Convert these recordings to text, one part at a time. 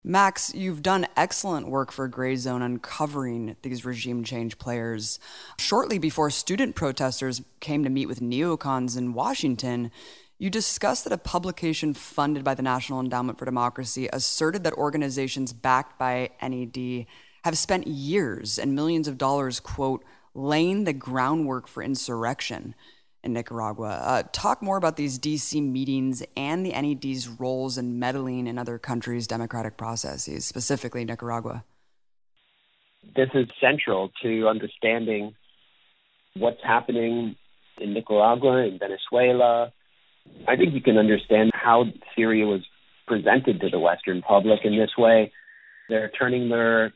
Max, you've done excellent work for Gray Zone uncovering these regime change players. Shortly before student protesters came to meet with neocons in Washington, you discussed that a publication funded by the National Endowment for Democracy asserted that organizations backed by NED have spent years and millions of dollars, quote, laying the groundwork for insurrection in Nicaragua. Talk more about these DC meetings and the NED's roles in meddling in other countries' democratic processes, specifically Nicaragua. This is central to understanding what's happening in Nicaragua, in Venezuela. I think you can understand how Syria was presented to the Western public in this way. They're turning their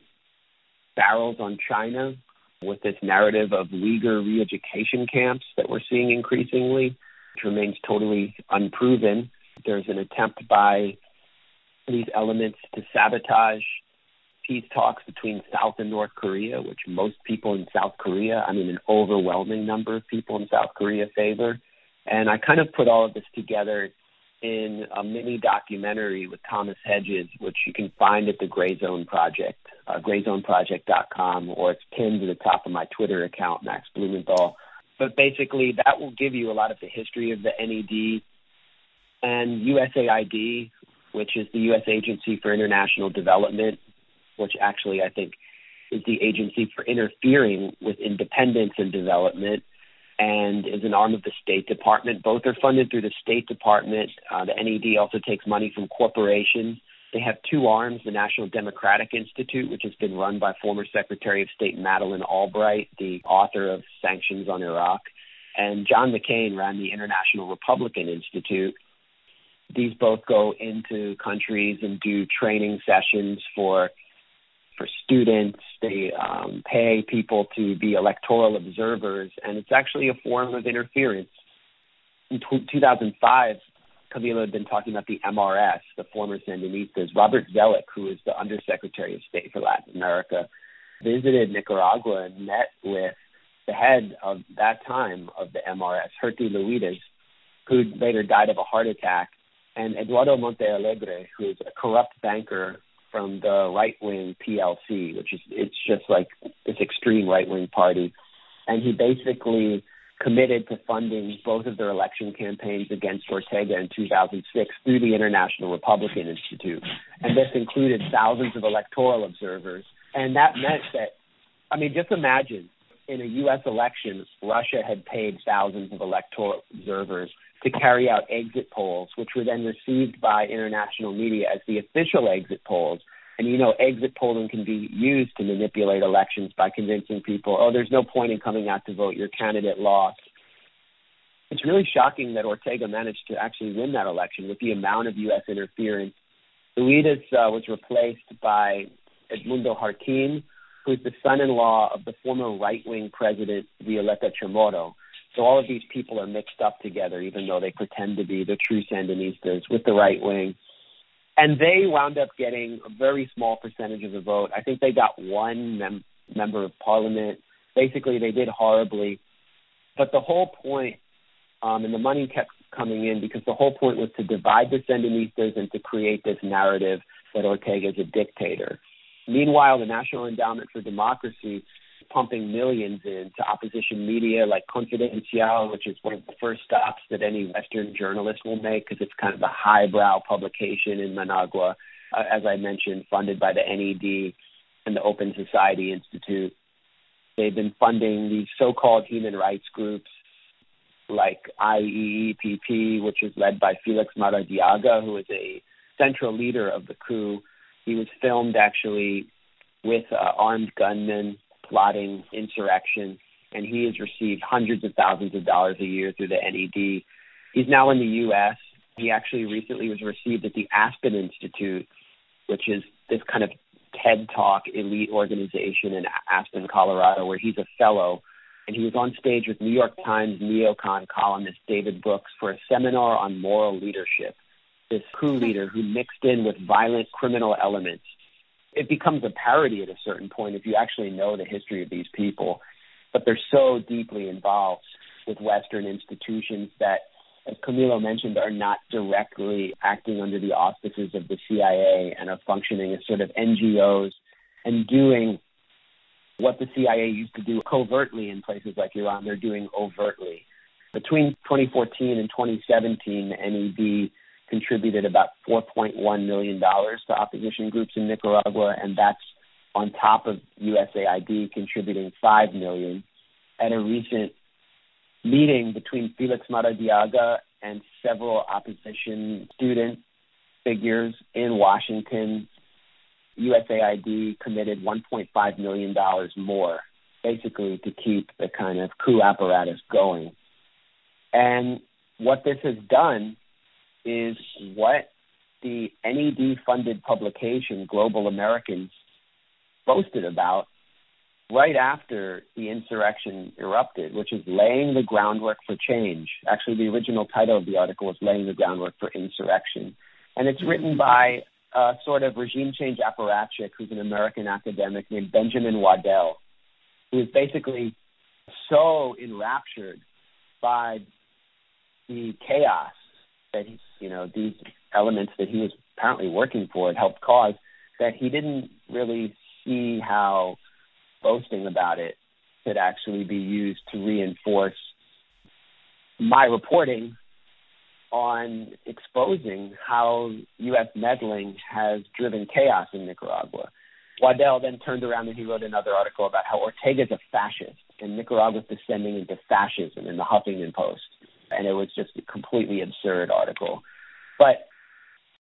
barrels on China with this narrative of Uyghur re-education camps that we're seeing increasingly, which remains totally unproven. There's an attempt by these elements to sabotage peace talks between South and North Korea, which most people in South Korea, an overwhelming number of people in South Korea favor. And I kind of put all of this together in a mini documentary with Thomas Hedges, which you can find at the Gray Zone Project, grayzoneproject.com, or it's pinned to the top of my Twitter account, Max Blumenthal. But basically, that will give you a lot of the history of the NED and USAID, which is the U.S. Agency for International Development, which actually I think is the agency for interfering with independence and development, and is an arm of the State Department. Both are funded through the State Department. The NED also takes money from corporations. They have two arms, the National Democratic Institute, which has been run by former Secretary of State Madeleine Albright, the author of Sanctions on Iraq, and John McCain ran the International Republican Institute. These both go into countries and do training sessions for students. They pay people to be electoral observers, and it's actually a form of interference. In 2005, Camilo had been talking about the MRS, the former Sandinistas. Robert Zoellick, who is the Undersecretary of State for Latin America, visited Nicaragua and met with the head of that time of the MRS, Herty Luides, who later died of a heart attack, and Eduardo Montealegre, who is a corrupt banker from the right-wing PLC, it's just like this extreme right-wing party. And he basically committed to funding both of their election campaigns against Ortega in 2006 through the International Republican Institute. And this included thousands of electoral observers. And that meant that, just imagine, in a U.S. election, Russia had paid thousands of electoral observers to carry out exit polls, which were then received by international media as the official exit polls. And exit polling can be used to manipulate elections by convincing people, there's no point in coming out to vote, your candidate lost. It's really shocking that Ortega managed to actually win that election with the amount of U.S. interference. Luides was replaced by Edmundo Jarquin, who is the son-in-law of the former right-wing president, Violeta Chamorro. So all of these people are mixed up together, even though they pretend to be the true Sandinistas with the right wing. And they wound up getting a very small percentage of the vote. I think they got one member of parliament. Basically, they did horribly. But the whole point, and the money kept coming in because the whole point was to divide the Sandinistas and to create this narrative that Ortega is a dictator. Meanwhile, the National Endowment for Democracy pumping millions into opposition media like Confidencial, which is one of the first stops that any Western journalist will make because it's kind of the highbrow publication in Managua, as I mentioned, funded by the NED and the Open Society Institute. They've been funding these so-called human rights groups like IEEPP, which is led by Felix Maradiaga, who is a central leader of the coup. He was filmed actually with armed gunmen plotting insurrection, and he has received hundreds of thousands of dollars a year through the NED. He's now in the U.S. He actually recently was received at the Aspen Institute, which is this kind of TED Talk elite organization in Aspen, Colorado, where he's a fellow. And he was on stage with New York Times neocon columnist David Brooks for a seminar on moral leadership, this coup leader who mixed in with violent criminal elements. It becomes a parody at a certain point if you actually know the history of these people. But they're so deeply involved with Western institutions that as Camilo mentioned, are not directly acting under the auspices of the CIA and are functioning as sort of NGOs and doing what the CIA used to do covertly in places like Iran. They're doing overtly. Between 2014 and 2017, the NED contributed about $4.1 million to opposition groups in Nicaragua, and that's on top of USAID contributing $5 million. At a recent meeting between Felix Maradiaga and several opposition student figures in Washington, USAID committed $1.5 million more, basically to keep the kind of coup apparatus going. And what this has done is what the NED-funded publication, Global Americans, boasted about right after the insurrection erupted, which is laying the groundwork for change. Actually, the original title of the article was Laying the Groundwork for Insurrection. And it's written by a sort of regime change apparatchik who's an American academic named Benjamin Waddell, who is basically so enraptured by the chaos that these elements that he was apparently working for had helped cause, that he didn't really see how boasting about it could actually be used to reinforce my reporting on exposing how U.S. meddling has driven chaos in Nicaragua. Waddell then turned around and he wrote another article about how Ortega's a fascist and Nicaragua's descending into fascism in the Huffington Post. And it was just a completely absurd article. But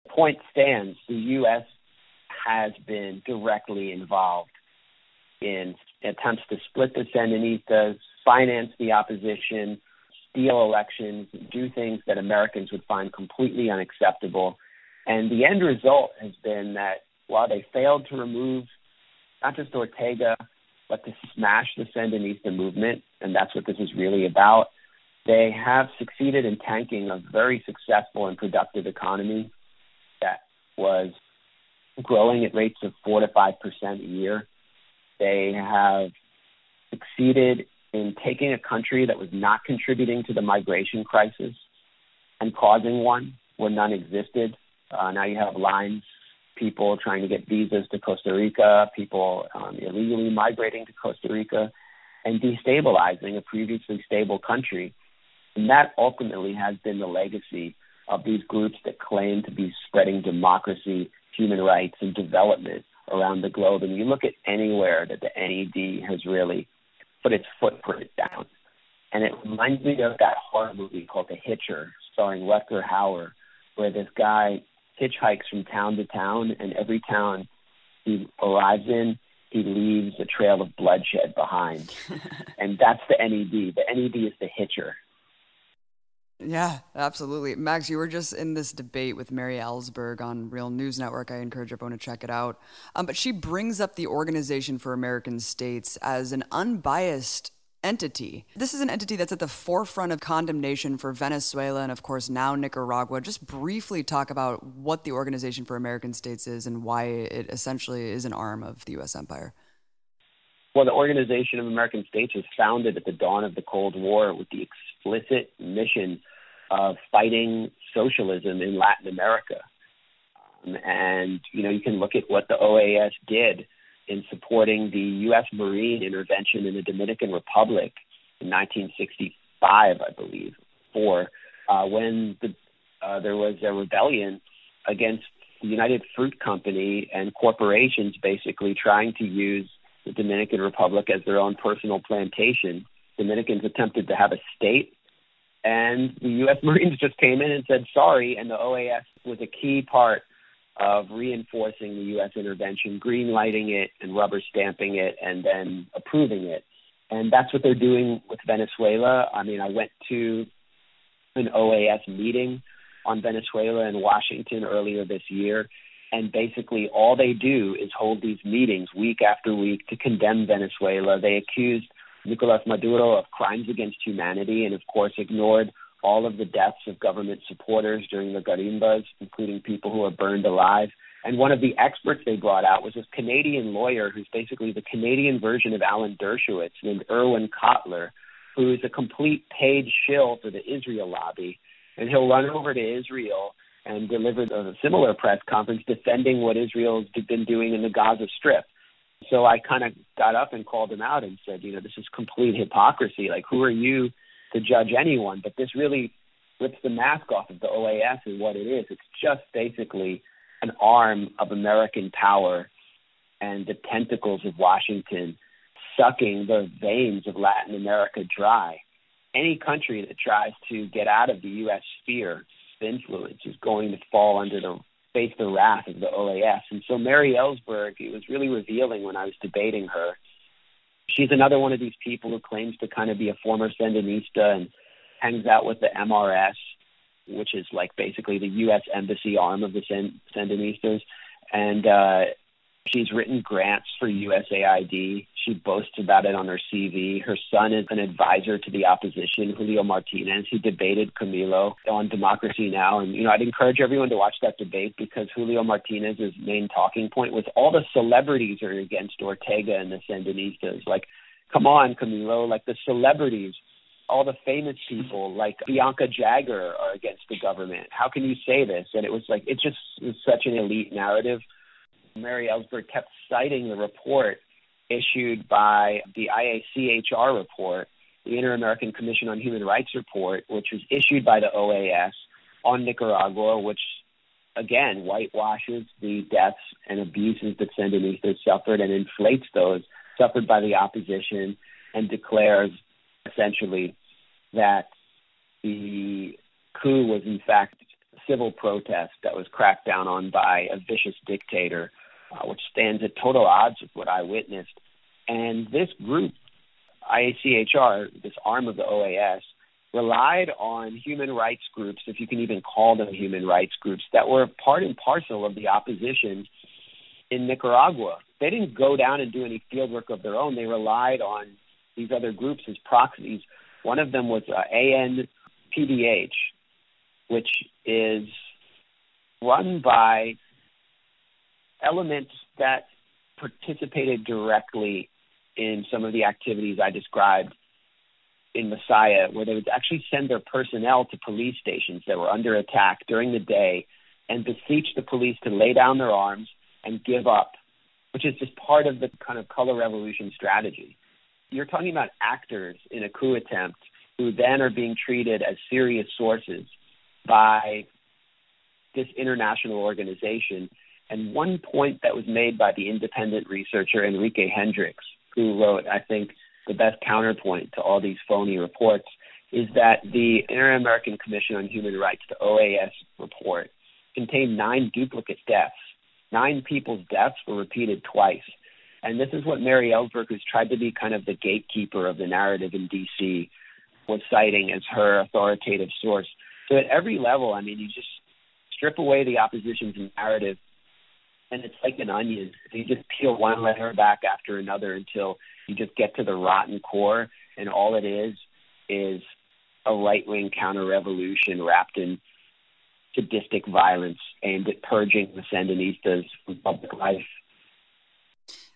the point stands, the U.S. has been directly involved in attempts to split the Sandinistas, finance the opposition, steal elections, do things that Americans would find completely unacceptable. And the end result has been that while they failed to remove not just Ortega, but to smash the Sandinista movement, and that's what this is really about, they have succeeded in tanking a very successful and productive economy that was growing at rates of 4 to 5% a year. They have succeeded in taking a country that was not contributing to the migration crisis and causing one where none existed. Now you have lines, people trying to get visas to Costa Rica, people illegally migrating to Costa Rica, and destabilizing a previously stable country. And that ultimately has been the legacy of these groups that claim to be spreading democracy, human rights, and development around the globe. And you look at anywhere that the NED has really put its footprint down. And it reminds me of that horror movie called The Hitcher, starring Rutger Hauer, where this guy hitchhikes from town to town, and every town he arrives in, he leaves a trail of bloodshed behind. And that's the NED. The NED is the Hitcher. Yeah, absolutely. Max, you were just in this debate with Mary Ellsberg on Real News Network. I encourage everyone to check it out. But she brings up the Organization for American States as an unbiased entity. This is an entity that's at the forefront of condemnation for Venezuela and, of course, now Nicaragua. Just briefly talk about what the Organization for American States is and why it essentially is an arm of the U.S. empire. Well, the Organization of American States was founded at the dawn of the Cold War with the explicit mission of fighting socialism in Latin America. And, you can look at what the OAS did in supporting the U.S. Marine intervention in the Dominican Republic in 1965, I believe, when there was a rebellion against the United Fruit Company and corporations basically trying to use the Dominican Republic as their own personal plantation. Dominicans attempted to have a state, and the U.S. Marines just came in and said sorry, and the OAS was a key part of reinforcing the U.S. intervention, green-lighting it and rubber stamping it and then approving it. And that's what they're doing with Venezuela. I mean, I went to an OAS meeting on Venezuela in Washington earlier this year, and basically all they do is hold these meetings week after week to condemn Venezuela. They accused Nicolás Maduro of crimes against humanity and, of course, ignored all of the deaths of government supporters during the garimbas, including people who are burned alive. And one of the experts they brought out was this Canadian lawyer who's basically the Canadian version of Alan Dershowitz, named Erwin Kotler, who is a complete paid shill for the Israel lobby. and he'll run over to Israel and deliver a similar press conference defending what Israel's been doing in the Gaza Strip. So I kind of got up and called him out and said, this is complete hypocrisy. Like, who are you to judge anyone? But this really rips the mask off of the OAS and what it is. It's just basically an arm of American power and the tentacles of Washington sucking the veins of Latin America dry. Any country that tries to get out of the U.S. sphere of influence is going to face the wrath of the OAS. And so Mary Ellsberg, it was really revealing when I was debating her. She's another one of these people who claims to kind of be a former Sandinista and hangs out with the MRS, which is like basically the U.S. embassy arm of the Sandinistas. And she's written grants for USAID. She boasts about it on her CV. Her son is an advisor to the opposition, Julio Martinez. He debated Camilo on Democracy Now! And, I'd encourage everyone to watch that debate because Julio Martinez's main talking point was all the celebrities are against Ortega and the Sandinistas. Like, come on, Camilo, like the celebrities, all the famous people like Bianca Jagger are against the government. How can you say this? And it was like, it was such an elite narrative. Mary Ellsberg kept citing the report issued by the IACHR report, the Inter-American Commission on Human Rights report, which was issued by the OAS on Nicaragua, which, again, whitewashes the deaths and abuses that Sandinistas suffered and inflates those suffered by the opposition and declares essentially that the coup was, in fact, civil protest that was cracked down on by a vicious dictator, which stands at total odds with what I witnessed. And this group, IACHR, this arm of the OAS, relied on human rights groups, if you can even call them human rights groups, that were part and parcel of the opposition in Nicaragua. They didn't go down and do any fieldwork of their own. They relied on these other groups as proxies. One of them was ANPDH, which is run by elements that participated directly in some of the activities I described in Messiah, where they would actually send their personnel to police stations that were under attack during the day and beseech the police to lay down their arms and give up, which is just part of the kind of color revolution strategy. You're talking about actors in a coup attempt who then are being treated as serious sources by this international organization. And one point that was made by the independent researcher Henrique Hendrix, who wrote, I think, the best counterpoint to all these phony reports, is that the Inter-American Commission on Human Rights, the OAS report, contained 9 duplicate deaths. 9 people's deaths were repeated twice. And this is what Mary Ellsberg, who's tried to be kind of the gatekeeper of the narrative in D.C., was citing as her authoritative source. So at every level, you just strip away the opposition's narrative, and it's like an onion. You just peel one layer back after another until you just get to the rotten core, and all it is a right-wing counter-revolution wrapped in sadistic violence aimed at purging the Sandinistas from public life.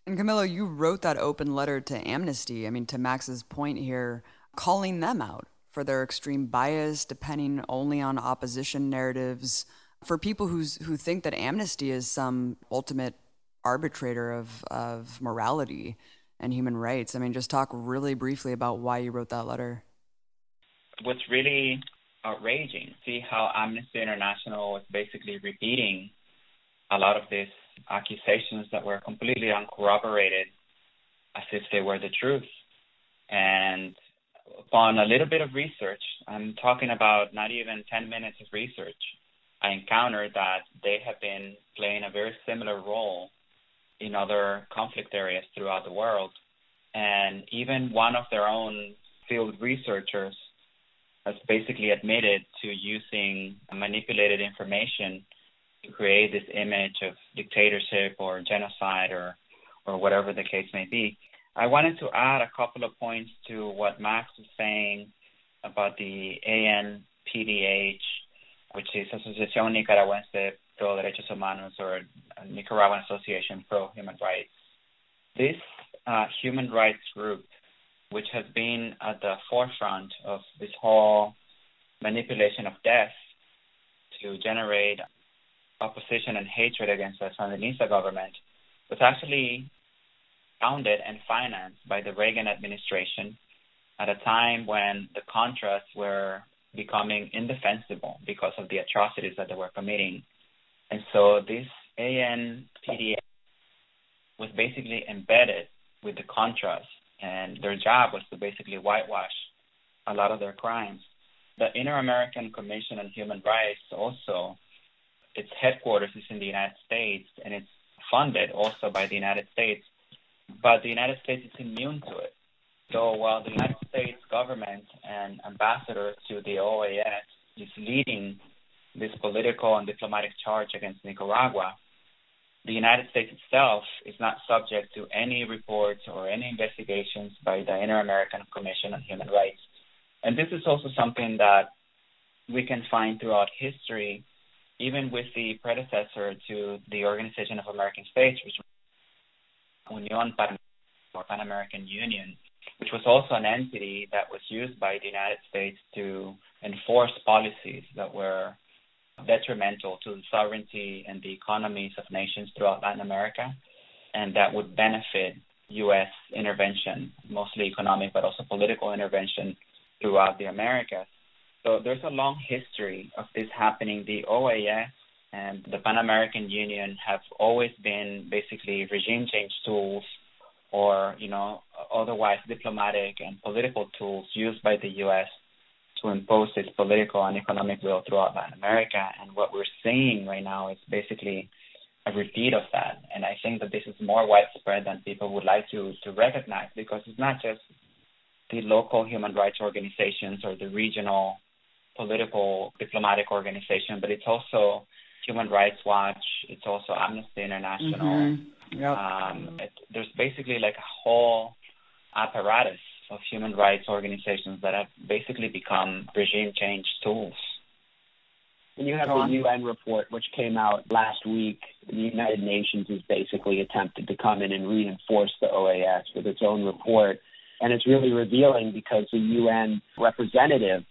And Camilo, you wrote that open letter to Amnesty, to Max's point here, calling them out for their extreme bias, depending only on opposition narratives, for people who think that Amnesty is some ultimate arbitrator of morality and human rights. Just talk really briefly about why you wrote that letter. What's really outraging, see how Amnesty International was basically repeating a lot of these accusations that were completely uncorroborated as if they were the truth. And upon a little bit of research, I'm talking about not even 10 minutes of research, I encountered that they have been playing a very similar role in other conflict areas throughout the world. And even one of their own field researchers has basically admitted to using manipulated information to create this image of dictatorship or genocide or whatever the case may be. I wanted to add a couple of points to what Max was saying about the ANPDH, which is Asociación Nicaragüense Pro Derechos Humanos, or Nicaraguan Association Pro Human Rights. This human rights group, which has been at the forefront of this whole manipulation of death to generate opposition and hatred against the Sandinista government was actually founded and financed by the Reagan administration at a time when the Contras were becoming indefensible because of the atrocities that they were committing. And so this ANPDA was basically embedded with the Contras, and their job was to basically whitewash a lot of their crimes. The Inter-American Commission on Human Rights also, its headquarters is in the United States, and it's funded also by the United States, but the United States is immune to it. So while the United States government and ambassador to the OAS is leading this political and diplomatic charge against Nicaragua, the United States itself is not subject to any reports or any investigations by the Inter-American Commission on Human Rights. And this is also something that we can find throughout history, even with the predecessor to the Organization of American States, which was Unión Pan-American Union, which was also an entity that was used by the United States to enforce policies that were detrimental to the sovereignty and the economies of nations throughout Latin America, and that would benefit U.S. intervention, mostly economic but also political intervention throughout the Americas. So there's a long history of this happening. The OAS and the Pan-American Union have always been basically regime change tools or, otherwise diplomatic and political tools used by the U.S. to impose its political and economic will throughout Latin America. And what we're seeing right now is basically a repeat of that. And I think that this is more widespread than people would like to recognize, because it's not just the local human rights organizations or the regional political diplomatic organization, but it's also Human Rights Watch, it's also Amnesty International. There's basically like a whole apparatus of human rights organizations that have basically become regime change tools. And you have the UN report, which came out last week. The United Nations has basically attempted to come in and reinforce the OAS with its own report. And it's really revealing because the UN representative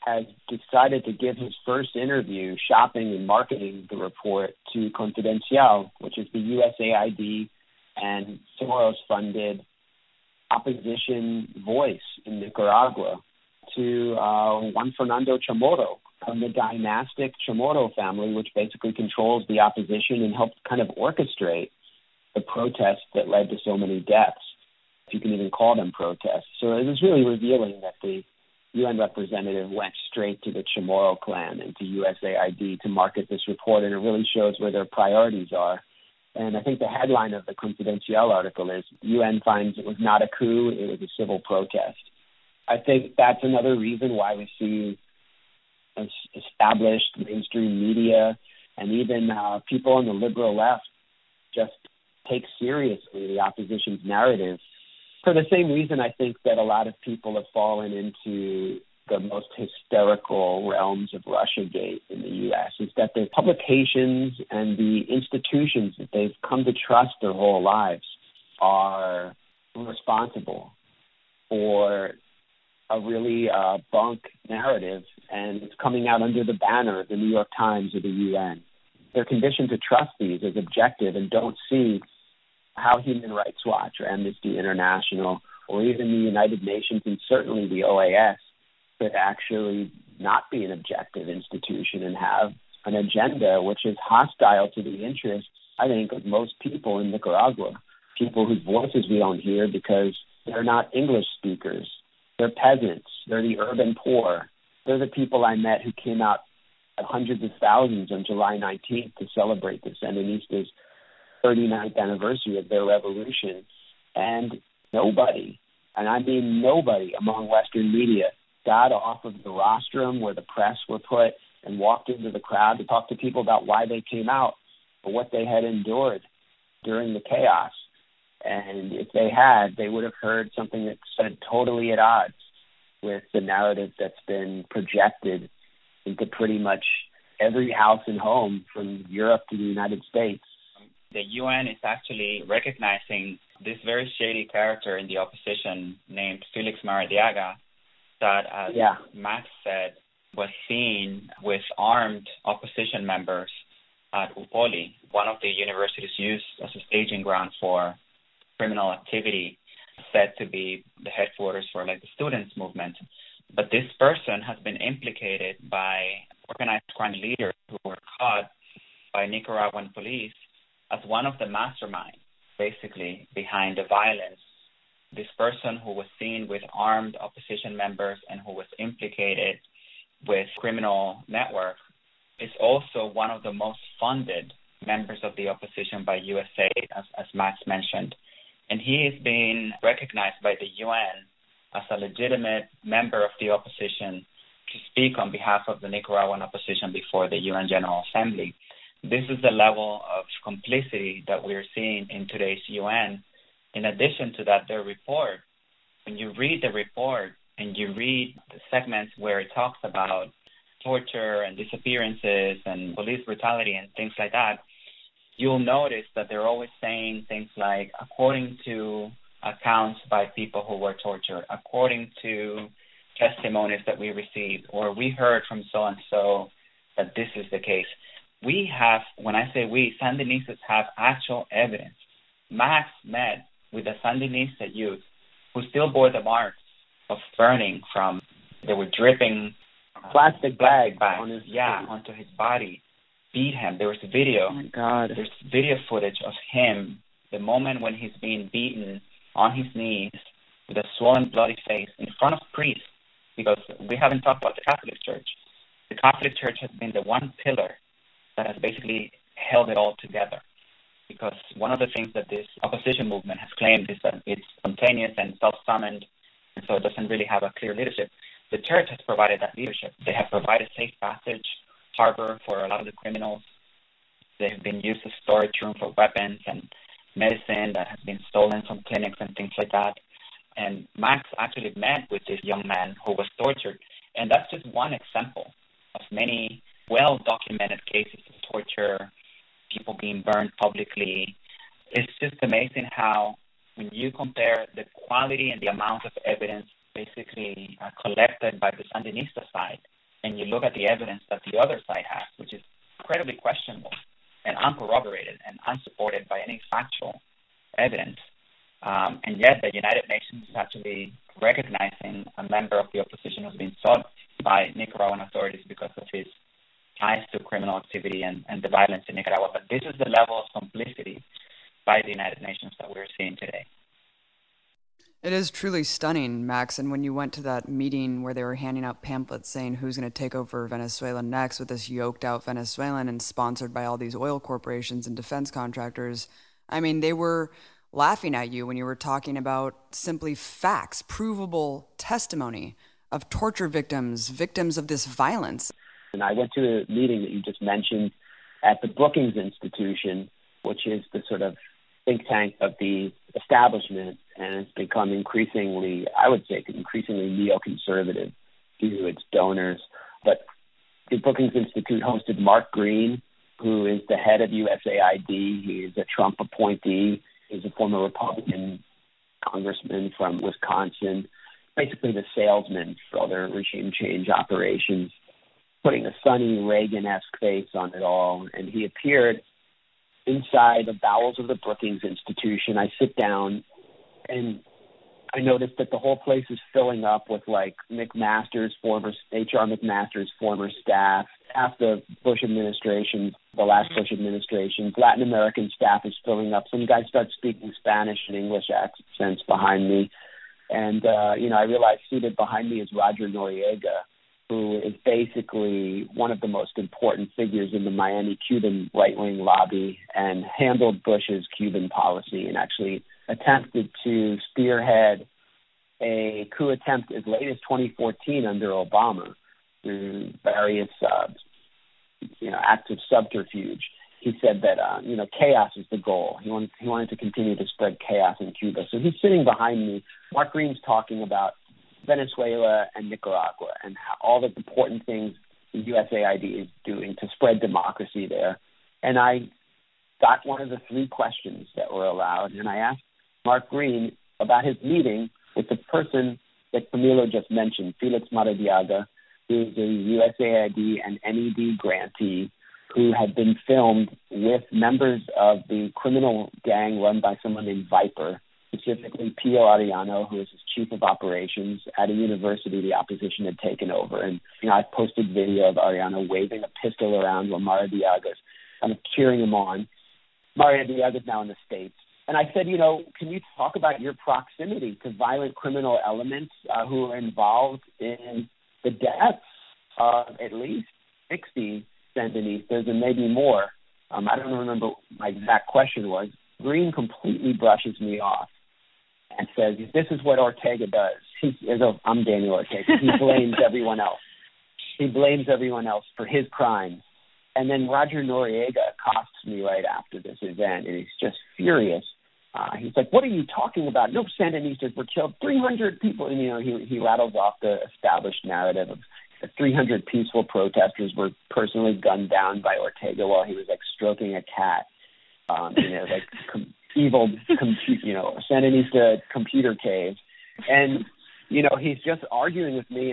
has decided to give his first interview shopping and marketing the report to Confidencial, which is the USAID and Soros-funded opposition voice in Nicaragua, to Juan Fernando Chamorro from the dynastic Chamorro family, which basically controls the opposition and helped kind of orchestrate the protests that led to so many deaths, if you can even call them protests. So it was really revealing that the UN representative went straight to the Chamorro clan and to USAID to market this report, and it really shows where their priorities are. And I think the headline of the Confidencial article is, UN finds it was not a coup, it was a civil protest. I think that's another reason why we see established mainstream media and even people on the liberal left just take seriously the opposition's narrative. For the same reason, I think that a lot of people have fallen into the most hysterical realms of Russiagate in the U.S. is that the publications and the institutions that they've come to trust their whole lives are responsible for a really bunk narrative, and it's coming out under the banner of the New York Times or the UN. They're conditioned to trust these as objective and don't see how Human Rights Watch or Amnesty International or even the United Nations and certainly the OAS could actually not be an objective institution and have an agenda which is hostile to the interests, I think, of most people in Nicaragua, people whose voices we don't hear because they're not English speakers. They're peasants. They're the urban poor. They're the people I met who came out at hundreds of thousands on July 19th to celebrate the Sandinistas' 39th anniversary of their revolution. And nobody, and I mean nobody among Western media, got off of the rostrum where the press were put and walked into the crowd to talk to people about why they came out or what they had endured during the chaos. And if they had, they would have heard something that said totally at odds with the narrative that's been projected into pretty much every house and home from Europe to the United States. The UN is actually recognizing this very shady character in the opposition named Felix Maradiaga that, as Max said, was seen with armed opposition members at Upoli, one of the universities used as a staging ground for criminal activity, said to be the headquarters for the students' movement. But this person has been implicated by organized crime leaders who were caught by Nicaraguan police as one of the masterminds, basically, behind the violence. This person who was seen with armed opposition members and who was implicated with criminal network is also one of the most funded members of the opposition by USA, as Max mentioned. And he is being recognized by the UN as a legitimate member of the opposition to speak on behalf of the Nicaraguan opposition before the UN General Assembly. This is the level of complicity that we're seeing in today's UN. In addition to that, their report, when you read the report and you read the segments where it talks about torture and disappearances and police brutality and things like that, you'll notice that they're always saying things like, according to accounts by people who were tortured, according to testimonies that we received, or we heard from so-and-so that this is the case. We have, when I say we, Sandinistas have actual evidence. Max met with a Sandinista youth who still bore the marks of burning from, they were dripping plastic bags onto his body, beat him. There was a video. Oh my God. There's video footage of him, the moment when he's being beaten on his knees with a swollen, bloody face in front of priests, because we haven't talked about the Catholic Church. The Catholic Church has been the one pillar that has basically held it all together. Because one of the things that this opposition movement has claimed is that it's spontaneous and self-summoned, and so it doesn't really have a clear leadership. The church has provided that leadership. They have provided safe passage, harbor for a lot of the criminals. They have been used as storage room for weapons and medicine that has been stolen from clinics and things like that. And Max actually met with this young man who was tortured. And that's just one example of many well-documented cases of torture, people being burned publicly. It's just amazing how when you compare the quality and the amount of evidence basically collected by the Sandinista side, and you look at the evidence that the other side has, which is incredibly questionable and uncorroborated and unsupported by any factual evidence, and yet the United Nations is actually recognizing a member of the opposition who's been sought by Nicaraguan authorities because of his ties to criminal activity and the violence in Nicaragua. But this is the level of complicity by the United Nations that we're seeing today. It is truly stunning, Max. And when you went to that meeting where they were handing out pamphlets saying who's going to take over Venezuela next with this yoked out Venezuelan and sponsored by all these oil corporations and defense contractors, I mean, they were laughing at you when you were talking about simply facts, provable testimony of torture victims, victims of this violence. And I went to a meeting that you just mentioned at the Brookings Institution, which is the sort of think tank of the establishment, and it's become increasingly, I would say, increasingly neoconservative due to its donors. But the Brookings Institute hosted Mark Greene, who is the head of USAID. He is a Trump appointee. He's a former Republican congressman from Wisconsin, basically the salesman for all their regime change operations, putting a sunny Reagan-esque face on it all. And he appeared inside the bowels of the Brookings Institution. I sit down and I noticed that the whole place is filling up with like McMaster's H.R. McMaster's former staff, half the Bush administration, the last Bush administration, Latin American staff is filling up. Some guys start speaking Spanish and English accents behind me. And, I realized seated behind me is Roger Noriega, who is basically one of the most important figures in the Miami Cuban right-wing lobby and handled Bush's Cuban policy and actually attempted to spearhead a coup attempt as late as 2014 under Obama through various, acts of subterfuge. He said that, chaos is the goal. He wanted to continue to spread chaos in Cuba. So he's sitting behind me. Mark Greene's talking about Venezuela and Nicaragua and how all the important things the USAID is doing to spread democracy there. And I got one of the three questions that were allowed, and I asked Mark Greene about his meeting with the person that Camilo just mentioned, Felix Maradiaga, who is a USAID and NED grantee who had been filmed with members of the criminal gang run by someone named Viper, specifically Pio Arellano, who is his chief of operations at a university the opposition had taken over. And, I posted video of Arellano waving a pistol around while Mara Diaga's kind of cheering him on. Mara Diaga's now in the States. And I said, can you talk about your proximity to violent criminal elements who are involved in the deaths of at least 60 Sandinistas and maybe more? I don't remember what my exact question was. Greene completely brushes me off and says, this is what Ortega does. I'm Daniel Ortega. He blames everyone else. He blames everyone else for his crimes. And then Roger Noriega accosts me right after this event, and he's just furious. He's like, what are you talking about? No Sandinistas were killed. 300 people. And, he rattles off the established narrative of 300 peaceful protesters were personally gunned down by Ortega while he was, stroking a cat. Evil, Sandinista computer cave. And, he's just arguing with me.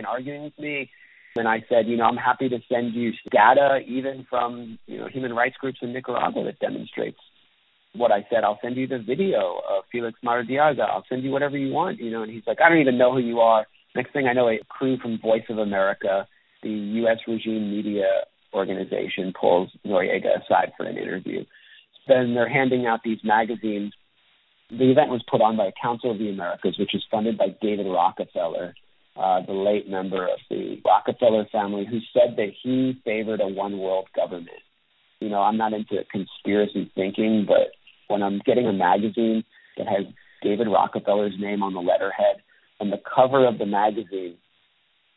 And I said, I'm happy to send you data even from, human rights groups in Nicaragua that demonstrates what I said. I'll send you the video of Felix Maradiaga. I'll send you whatever you want, And he's like, I don't even know who you are. Next thing I know, a crew from Voice of America, the U.S. regime media organization, pulls Noriega aside for an interview. Then they're handing out these magazines. The event was put on by Council of the Americas, which is funded by David Rockefeller, the late member of the Rockefeller family, who said that he favored a one-world government. I'm not into conspiracy thinking, but when I'm getting a magazine that has David Rockefeller's name on the letterhead, and the cover of the magazine,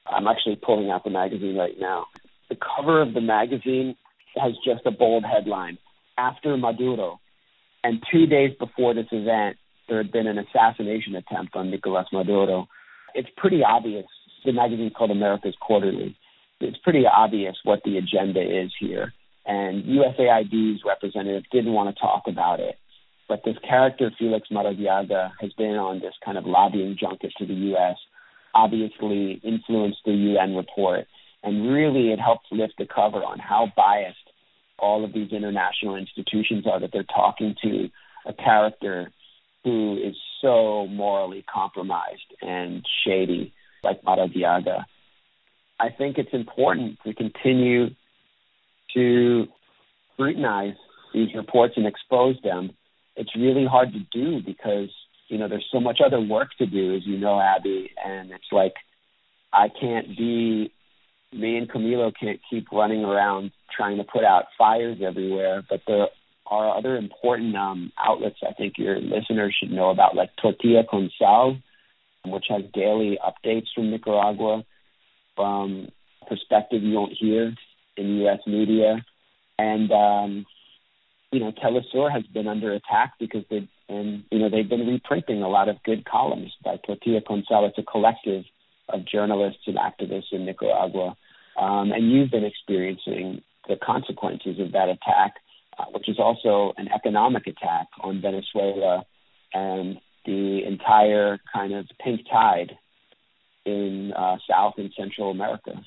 I'm actually pulling out the magazine right now. The cover of the magazine has just a bold headline, After Maduro. And 2 days before this event, there had been an assassination attempt on Nicolas Maduro. It's pretty obvious. The magazine is called America's Quarterly. It's pretty obvious what the agenda is here. And USAID's representative didn't want to talk about it. But this character, Felix Maradiaga, has been on this kind of lobbying junket to the U.S., obviously influenced the UN report, and really it helped lift the cover on how biased all of these international institutions are, that they're talking to a character who is so morally compromised and shady like Maradiaga. I think it's important to continue to scrutinize these reports and expose them. It's really hard to do because, there's so much other work to do, as you know, Abby, and it's like me and Camilo can't keep running around trying to put out fires everywhere, but there are other important outlets I think your listeners should know about, like Tortilla con Sal, which has daily updates from Nicaragua from a perspective you won't hear in U.S. media. And, Telesur has been under attack because they've been reprinting a lot of good columns by Tortilla con Sal. It's a collective of journalists and activists in Nicaragua. And you've been experiencing the consequences of that attack, which is also an economic attack on Venezuela and the entire kind of pink tide in South and Central America.